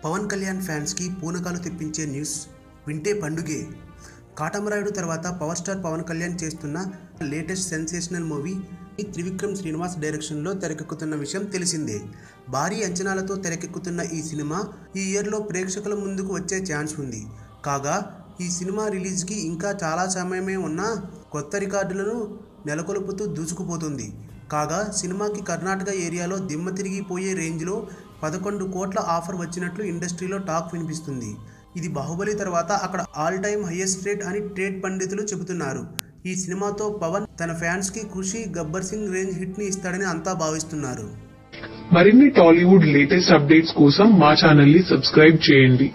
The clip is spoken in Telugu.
పవన్ కళ్యాణ్ ఫ్యాన్స్ కి పూనకాలు తెప్పించే న్యూస్ వింటే పండుగే. కాటమరాయుడు తర్వాత పవర్ స్టార్ పవన్ కళ్యాణ్ చేస్తున్న latest sensational movie Trivikram Srinivas డైరెక్షన్లో తెరకెక్కుతున్న విషయం తెలిసిందే. భారీ అంచనాలతో తెరకెక్కుతున్న ఈ సినిమా ఈ ఇయర్లో ప్రేక్షకుల ముందుకు వచ్చే ఛాన్స్ ఉంది. కాగా ఈ సినిమా రిలీజ్కి ఇంకా చాలా సమయమే ఉన్నా కొత్త రికార్డులను నెలకొల్పుతూ దూసుకుపోతుంది. కాగా సినిమాకి కర్ణాటక ఏరియాలో దిమ్మ తిరిగిపోయే రేంజ్లో 11 కోట్ల ఆఫర్ వచ్చినట్లు ఇండస్ట్రీలో టాక్ వినిపిస్తుంది. ఇది బాహుబలి తర్వాత అక్కడ ఆల్ టైమ్ హైయెస్ట్ రేట్ అని ట్రేడ్ పండితులు చెబుతున్నారు. ఈ సినిమాతో పవన్ తన ఫ్యాన్స్ కి ఖుషి గబ్బర్ సింగ్ రేంజ్ హిట్ ని ఇస్తాడని అంతా భావిస్తున్నారు. మరిన్ని టాలీవుడ్ లేటెస్ట్ అప్డేట్స్ కోసం మా ఛానల్ ని సబ్స్క్రైబ్ చేయండి.